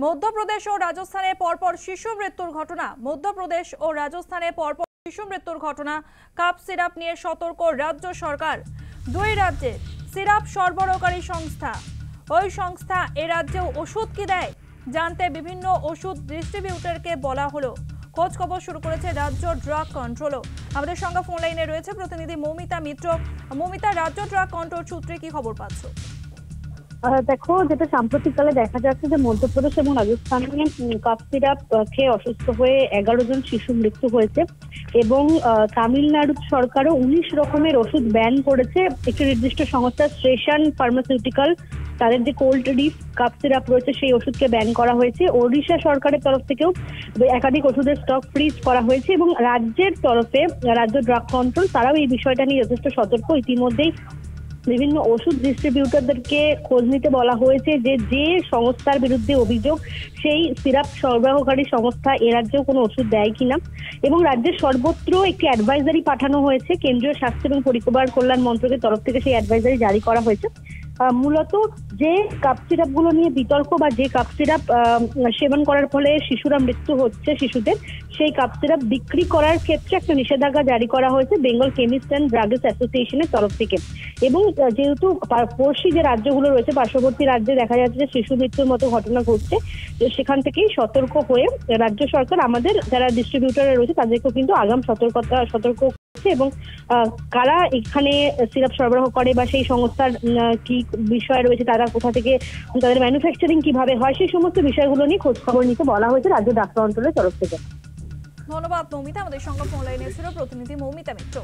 মধ্যপ্রদেশ ও রাজস্থানে পরপর শিশু মৃত্যুর ঘটনা। মধ্যপ্রদেশ ও রাজস্থানে পরপর শিশু মৃত্যুর ঘটনা। কাপ সিরাপ নিয়ে সতর্ক রাজ্য সরকার। দুই রাজ্যে সিরাপ সরবরাহকারী সংস্থা, ওই সংস্থা এ রাজ্যেও ওষুধ কি দেয় জানতে বিভিন্ন ওষুধ ডিস্ট্রিবিউটরকে বলা হলো। খোঁজ খবর শুরু করেছে রাজ্য ড্রাগ কন্ট্রোলও। আমাদের সঙ্গে ফোন লাইনে রয়েছে প্রতিনিধি মৌমিতা মিত্র। মৌমিতা, রাজ্য ড্রাগ কন্ট্রোল সূত্রে কি খবর পাচ্ছ? দেখো, যেটা সাম্প্রতিককালে দেখা যাচ্ছে যে মধ্যপ্রদেশ এবং রাজস্থানে কাপ সিরাপ খেয়ে অসুস্থ হয়ে 11 জন শিশু মৃত্যু হয়েছে এবং তামিলনাড়ু সরকারও 19 রকমের ওষুধ ব্যান করেছে। একটি নির্দিষ্ট সংস্থা স্টেশন ফার্মাসিউটিক্যাল, তাদের যে কোল্ড রিলিফ কাপ সিরাপ রয়েছে সেই ওষুধকে ব্যান করা হয়েছে। ওড়িশা সরকারের তরফ থেকেও একাধিক ওষুধের স্টক ফ্রিজ করা হয়েছে এবং রাজ্যের তরফে রাজ্য ড্রাগ কন্ট্রোল তারাও এই বিষয়টা নিয়ে যথেষ্ট সতর্ক। ইতিমধ্যেই বিভিন্ন ওষুধ ডিস্ট্রিবিউটরদেরকে খোঁজ নিতে বলা হয়েছে যে যে সংস্থার বিরুদ্ধে অভিযোগ সেই সিরাপ সরবরাহকারী সংস্থা এ রাজ্যেও কোনো ওষুধ দেয় কিনা, এবং রাজ্যের সর্বত্র একটি অ্যাডভাইজারি পাঠানো হয়েছে। কেন্দ্রীয় স্বাস্থ্য এবং পরিবার কল্যাণ মন্ত্রকের তরফ থেকে সেই অ্যাডভাইজারি জারি করা হয়েছে। মূলত যে কাপ সিরাপ গুলো নিয়ে বিতর্ক বা যে কাপ সিরাপ সেবন করার ফলে শিশুরা মৃত্যু হচ্ছে শিশুদের, সেই কাপ সিরাপ বিক্রি করার ক্ষেত্রে একটা নিষেধাজ্ঞা জারি করা হয়েছে বেঙ্গল কেমিস্ট অ্যান্ড ড্রাগিস্ট অ্যাসোসিয়েশনের তরফ থেকে। এবং যেহেতু পড়শি যে রাজ্যগুলো রয়েছে, পার্শ্ববর্তী রাজ্যে দেখা যাচ্ছে যে শিশু মৃত্যুর মতো ঘটনা ঘটছে, সেখান থেকেই সতর্ক হয়ে রাজ্য সরকার আমাদের যারা ডিস্ট্রিবিউটর রয়েছে তাদেরকেও কিন্তু আগাম সতর্ক করছে। এবং কারা এখানে সিরাপ সরবরাহ করে বা সেই সংস্থার কি বিষয় রয়েছে, তারা কোথা থেকে তাদের ম্যানুফ্যাকচারিং কিভাবে হয়, সেই সমস্ত বিষয়গুলো নিয়ে খোঁজ খবর নিতে বলা হয়েছে রাজ্য ডাক কন্ট্রোলের তরফ থেকে। ধন্যবাদ মৌমিতা, আমাদের সঙ্গে ফোন লাইনে ছিল প্রতিনিধি মৌমিতা মিত্র।